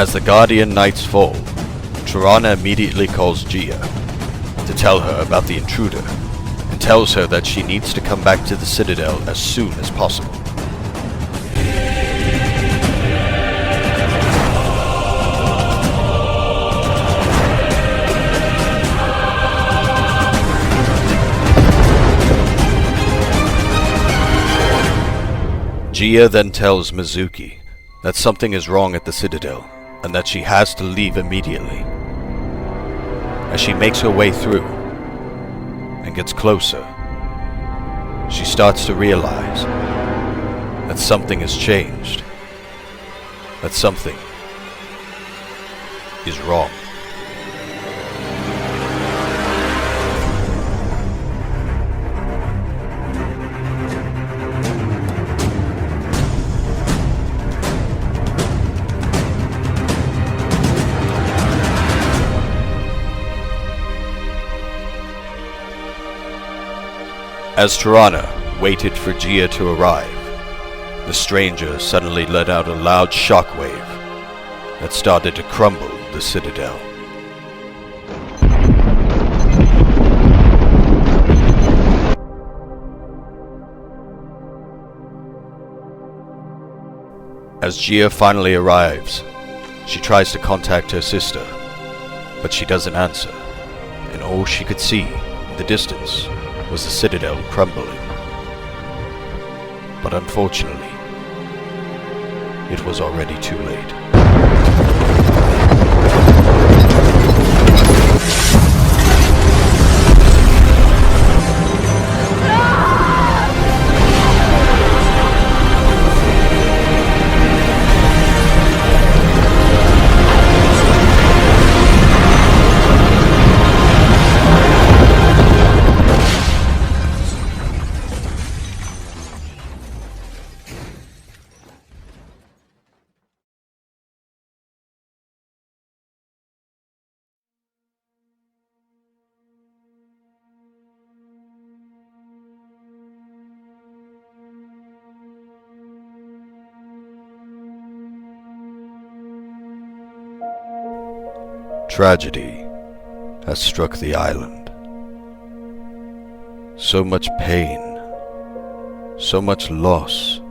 As the Guardian Knights fall, Tirana immediately calls Gia to tell her about the intruder, and tells her that she needs to come back to the Citadel as soon as possible. Gia then tells Mizuki that something is wrong at the Citadel, and that she has to leave immediately. As she makes her way through and gets closer, she starts to realize that something has changed, that something is wrong. As Tirana waited for Gia to arrive, the stranger suddenly let out a loud shockwave that started to crumble the Citadel. As Gia finally arrives, she tries to contact her sister, but she doesn't answer, and all she could see in the distance was the Citadel crumbling. But unfortunately, it was already too late. Tragedy has struck the island. So much pain, so much loss.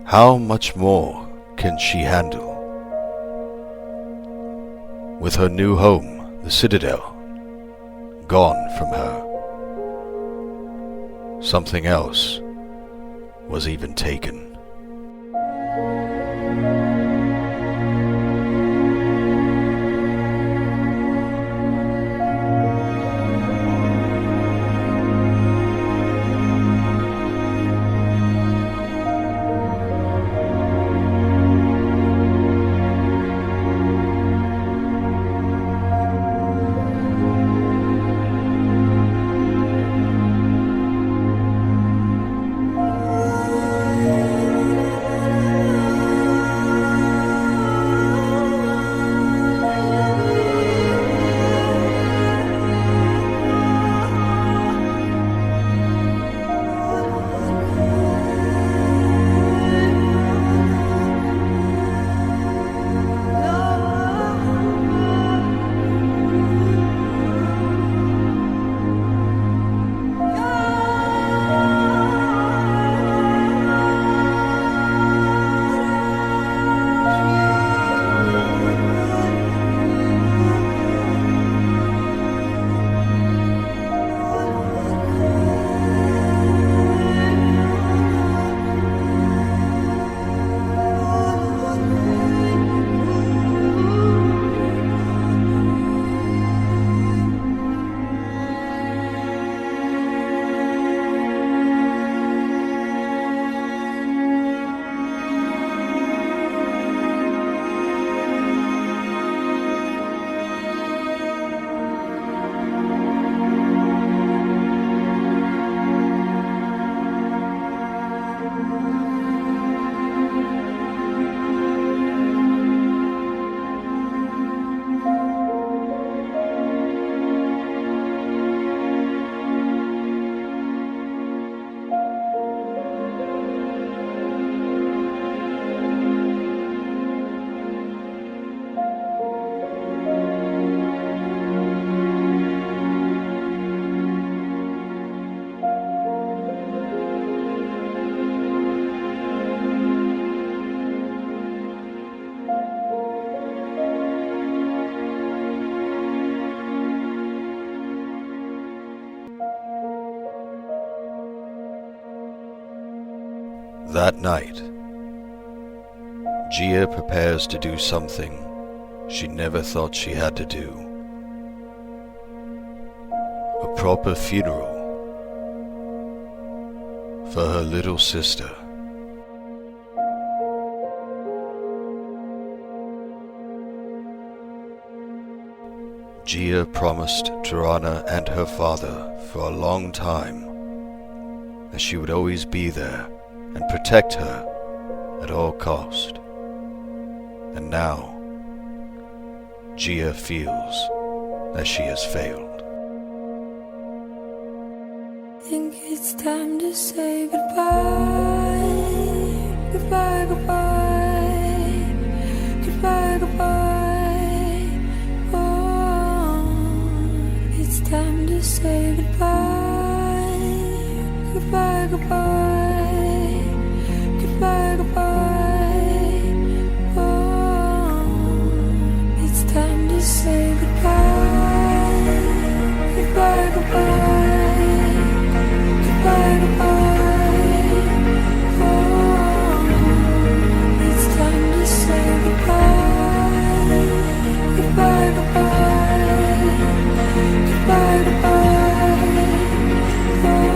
How much more can she handle? With her new home, the Citadel, gone from her. Something else was even taken. That night, Gia prepares to do something she never thought she had to do. A proper funeral for her little sister. Gia promised Tirana and her father for a long time that she would always be there and protect her at all cost. And now, Gia feels that she has failed. Think it's time to say goodbye. Goodbye, goodbye. Goodbye, goodbye. Oh, it's time to say goodbye. Goodbye, goodbye. Goodbye, goodbye. Oh, it's time to say goodbye. Goodbye, goodbye. Goodbye, goodbye. Oh, it's time to say goodbye. Goodbye, goodbye. Goodbye, goodbye. Oh,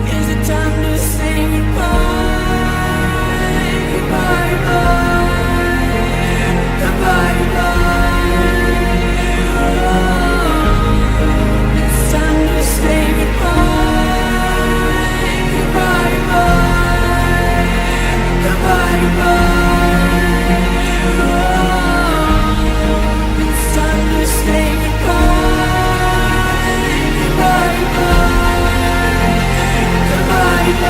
is it time to say goodbye? Goodbye, goodbye. Goodbye, goodbye. Oh, it's time to say goodbye. Goodbye, goodbye. Goodbye, goodbye. Oh, it's time to say goodbye. Goodbye, goodbye. Goodbye, goodbye.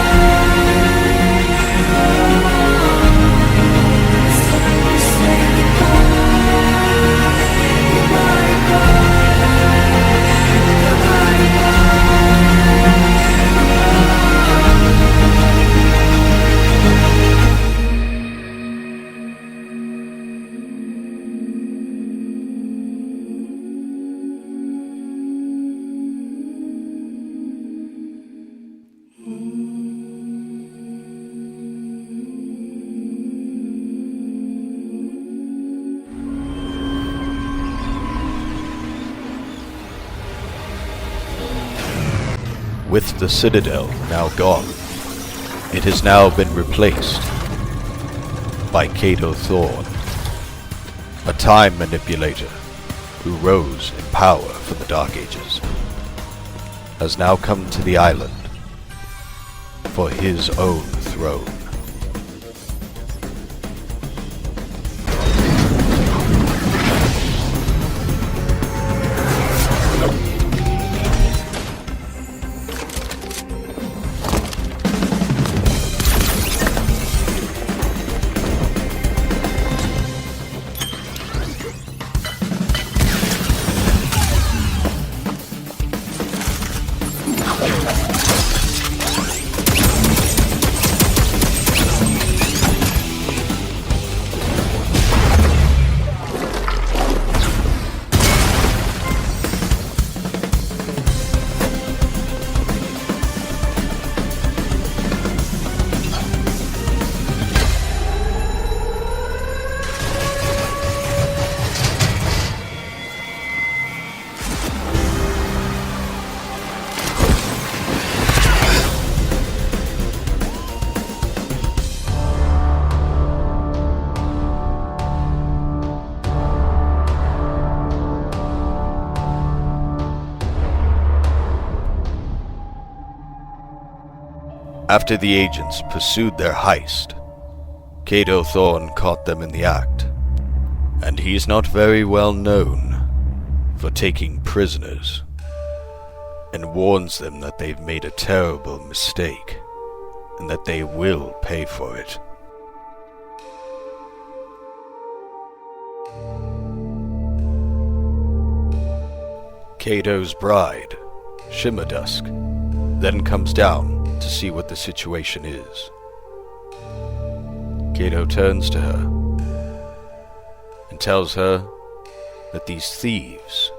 Oh, it's time to say goodbye. Goodbye, With the Citadel now gone, it has now been replaced by Kado Thorne, a time manipulator who rose in power from the Dark Ages, has now come to the island for his own throne. After the agents pursued their heist, Kado Thorne caught them in the act, and he's not very well known for taking prisoners, and warns them that they've made a terrible mistake, and that they will pay for it. Kado's bride, Shimmerdusk, then comes down to see what the situation is. Kado turns to her and tells her that these thieves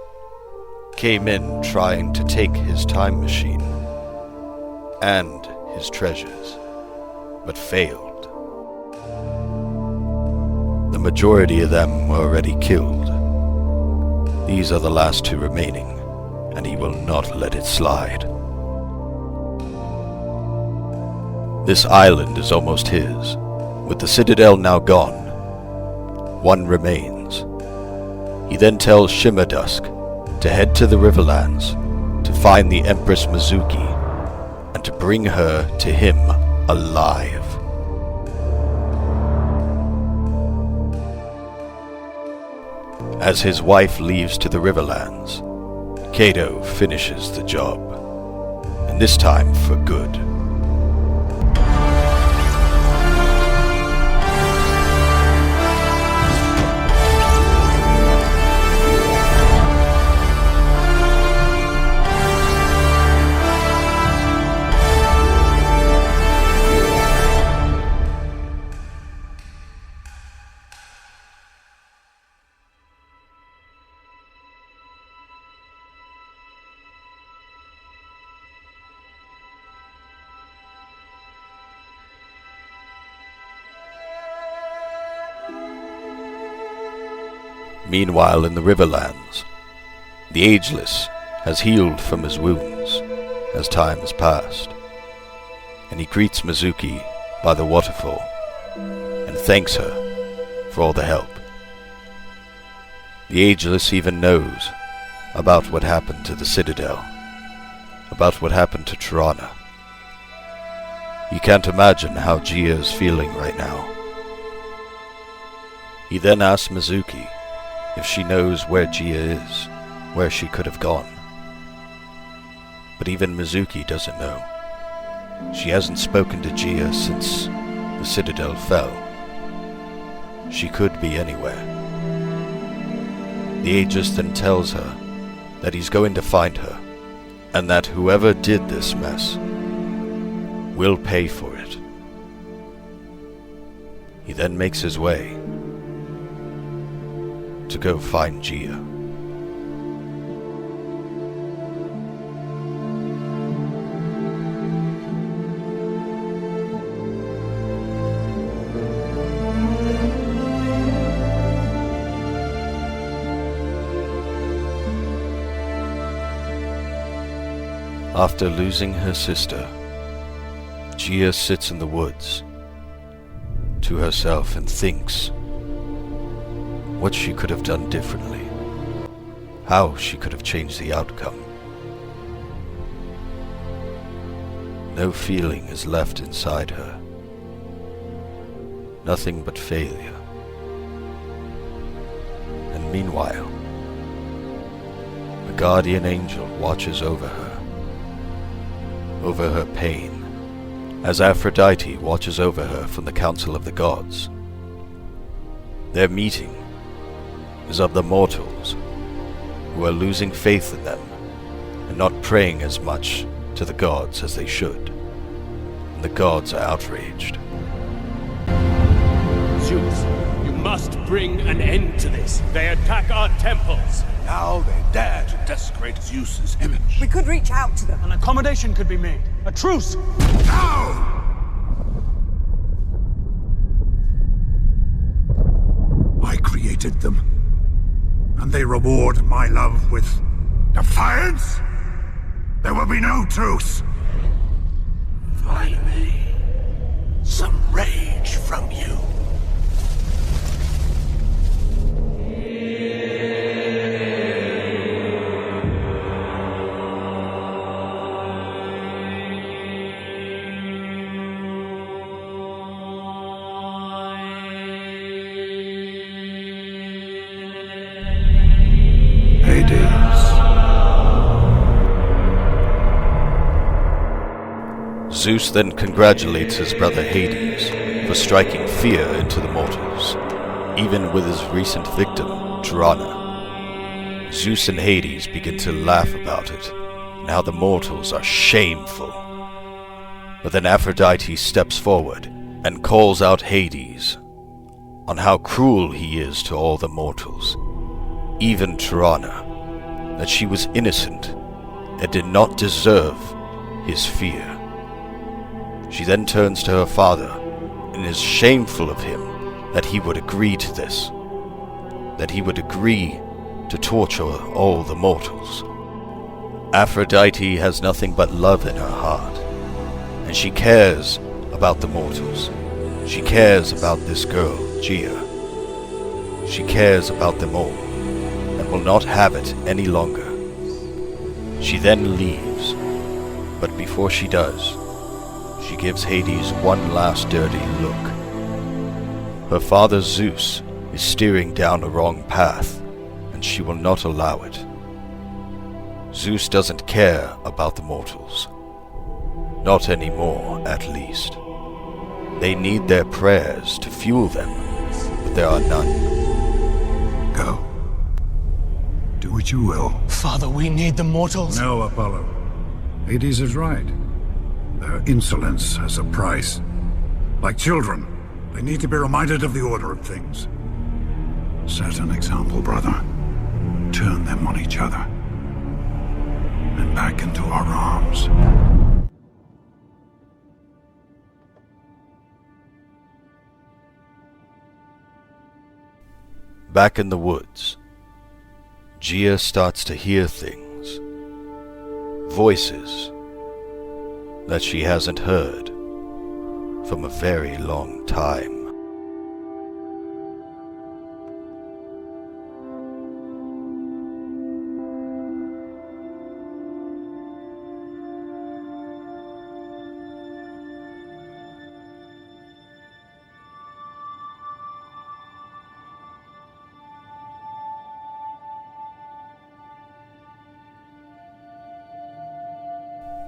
came in trying to take his time machine and his treasures. but failed. The majority of them were already killed. These are the last two remaining, and he will not let it slide. This island is almost his. With the Citadel now gone, one remains. He then tells Shimmerdusk to head to the Riverlands to find the Empress Mizuki and to bring her to him alive. As his wife leaves to the Riverlands, Kado finishes the job, and this time for good. Meanwhile, in the Riverlands, the Ageless has healed from his wounds as time has passed, and he greets Mizuki by the waterfall and thanks her for all the help. The Ageless even knows about what happened to the Citadel, about what happened to Tirana. You can't imagine how Gia is feeling right now. He then asks Mizuki if she knows where Gia is, where she could have gone. But even Mizuki doesn't know. She hasn't spoken to Gia since the Citadel fell. She could be anywhere. The Aegis then tells her that he's going to find her, and that whoever did this mess will pay for it. He then makes his way to go find Gia. After losing her sister, Gia sits in the woods to herself and thinks what she could have done differently, how she could have changed the outcome. No feeling is left inside her, nothing but failure. And meanwhile, a guardian angel watches over her pain, as Aphrodite watches over her from the Council of the Gods. Their meeting is of the mortals who are losing faith in them and not praying as much to the gods as they should, and the gods are outraged. Zeus, you must bring an end to this. They attack our temples. Now they dare to desecrate Zeus's image. We could reach out to them. An accommodation could be made. A truce. Now! I created them, and they reward my love with defiance? There will be no truce. Finally, some rage from you. Zeus then congratulates his brother Hades for striking fear into the mortals, even with his recent victim, Tirana. Zeus and Hades begin to laugh about it, and how the mortals are shameful. But then Aphrodite steps forward and calls out Hades on how cruel he is to all the mortals, even Tirana, that she was innocent and did not deserve his fear. She then turns to her father and is shameful of him that he would agree to this, that he would agree to torture all the mortals. Aphrodite has nothing but love in her heart, and she cares about the mortals. She cares about this girl, Gia. She cares about them all, and will not have it any longer. She then leaves, but before she does, she gives Hades one last dirty look. Her father Zeus is steering down a wrong path, and she will not allow it. Zeus doesn't care about the mortals. Not anymore, at least. They need their prayers to fuel them, but there are none. Go. Do what you will. Father, we need the mortals. No, Apollo. Hades is right. Their insolence has a price. Like children, they need to be reminded of the order of things. Set an example, brother. Turn them on each other. And back into our arms. Back in the woods, Gia starts to hear things. Voices that she hasn't heard from a very long time.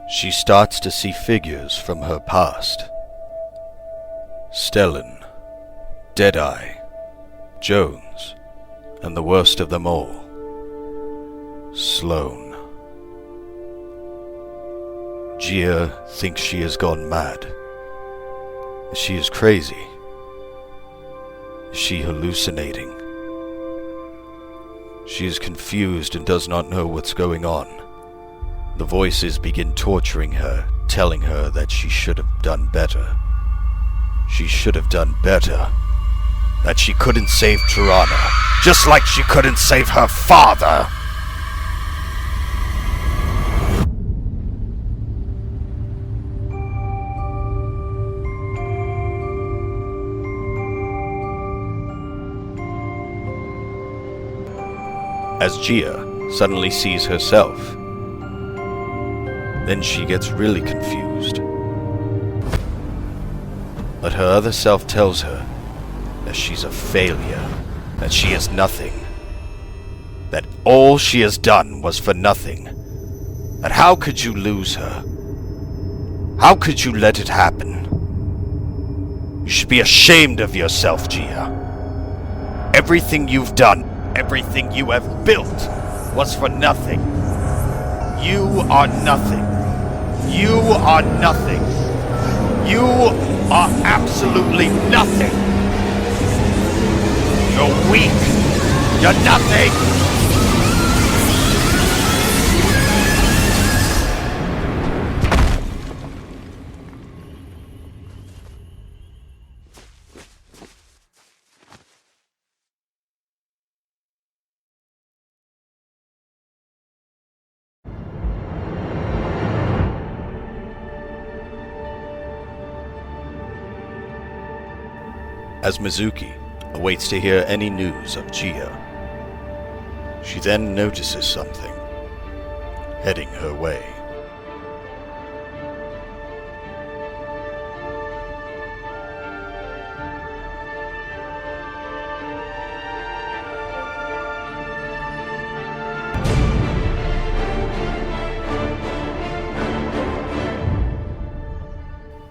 She starts to see figures from her past. Stellan, Deadeye, Jones, and the worst of them all, Sloane. Gia thinks she has gone mad. She is crazy. Is she hallucinating? She is confused and does not know what's going on. The voices begin torturing her, telling her that she should have done better. She should have done better. That she couldn't save Tirana, just like she couldn't save her father! As Gia suddenly sees herself, then she gets really confused. But her other self tells her that she's a failure, that she is nothing, that all she has done was for nothing, that how could you lose her? How could you let it happen? You should be ashamed of yourself, Gia. Everything you've done, everything you have built, was for nothing. You are nothing. You are nothing. You are absolutely nothing. You're weak. You're nothing. As Mizuki awaits to hear any news of Gia, she then notices something heading her way.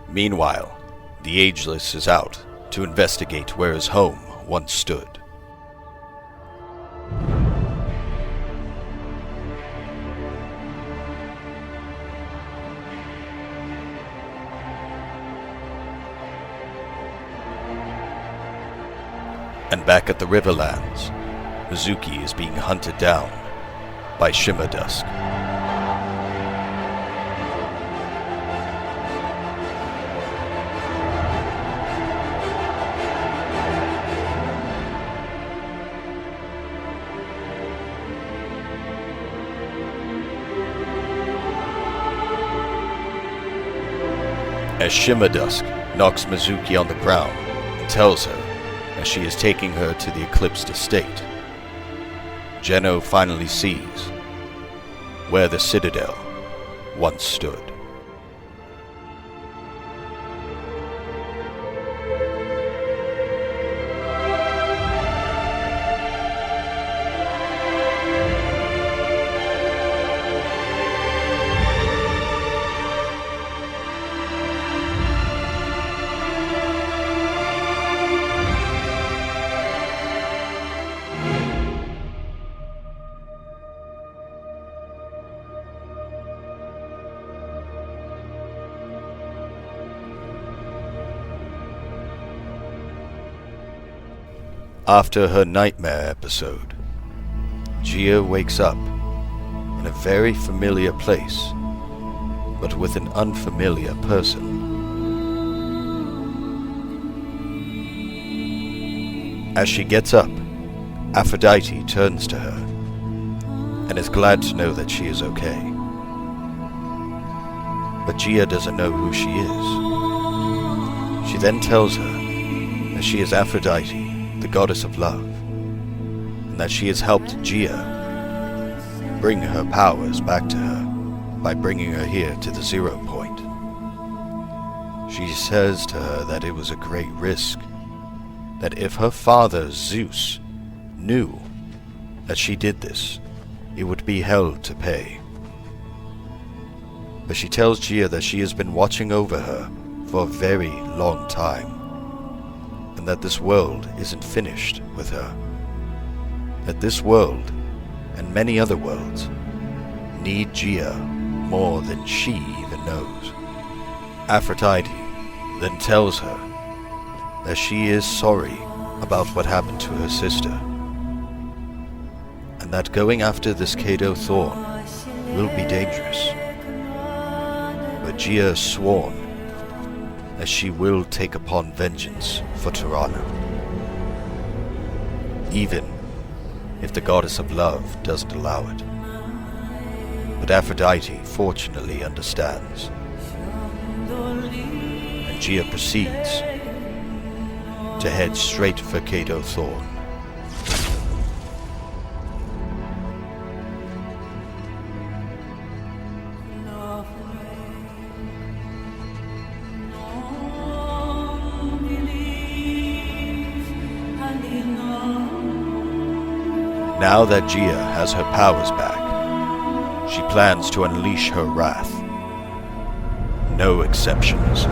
Meanwhile, the Ageless is out to investigate where his home once stood. And back at the Riverlands, Mizuki is being hunted down by Shimmer Dusk. as Shimmerdusk knocks Mizuki on the ground and tells her as she is taking her to the eclipsed estate. Geno finally sees where the Citadel once stood. After her nightmare episode, Gia wakes up in a very familiar place, but with an unfamiliar person. As she gets up, Aphrodite turns to her and is glad to know that she is okay. But Gia doesn't know who she is. She then tells her that she is Aphrodite, the goddess of love, and that she has helped Gia bring her powers back to her by bringing her here to the 0 point. She says to her that it was a great risk, that if her father Zeus knew that she did this, it would be hell to pay. But she tells Gia that she has been watching over her for a very long time, and that this world isn't finished with her. That this world, and many other worlds, need Gia more than she even knows. Aphrodite then tells her that she is sorry about what happened to her sister, and that going after this Kado Thorne will be dangerous. But Gia has sworn that she will take upon vengeance for Tirana, even if the goddess of love doesn't allow it. But Aphrodite fortunately understands, and Gia proceeds to head straight for Kado Thorne. Now that Gia has her powers back, she plans to unleash her wrath. No exceptions.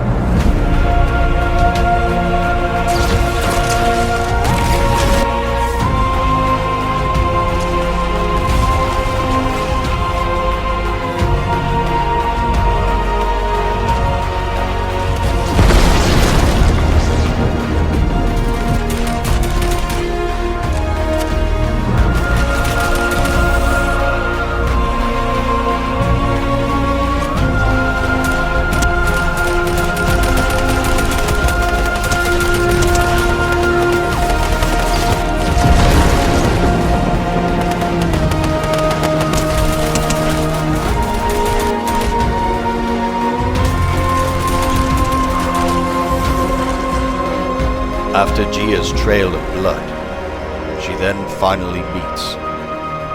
After Gia's trail of blood, she then finally meets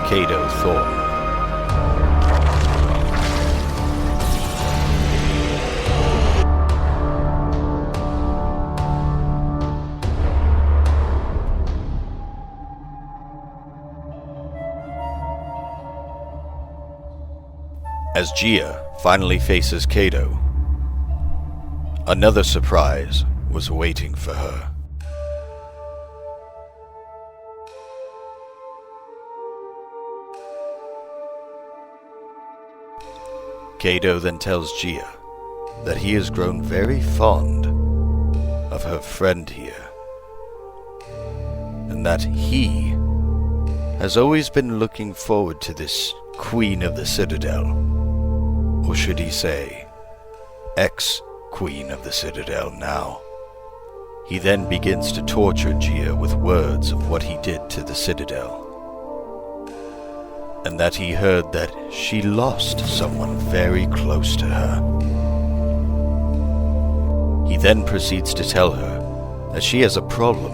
Kado Thorne. As Gia finally faces Kado, another surprise was waiting for her. Kado then tells Gia that he has grown very fond of her friend here, and that he has always been looking forward to this Queen of the Citadel, or should he say, ex-Queen of the Citadel now. He then begins to torture Gia with words of what he did to the Citadel, and that he heard that she lost someone very close to her. He then proceeds to tell her that she has a problem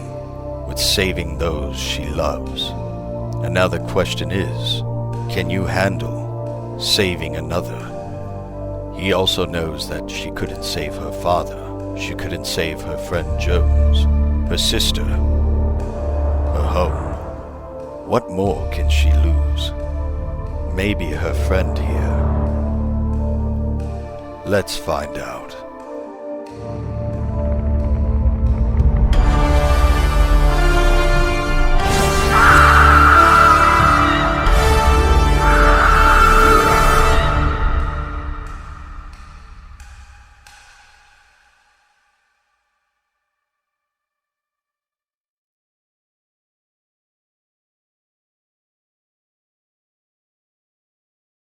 with saving those she loves. And now the question is, can you handle saving another? He also knows that she couldn't save her father. She couldn't save her friend Jones, her sister, her home. What more can she lose? Maybe her friend here. Let's find out.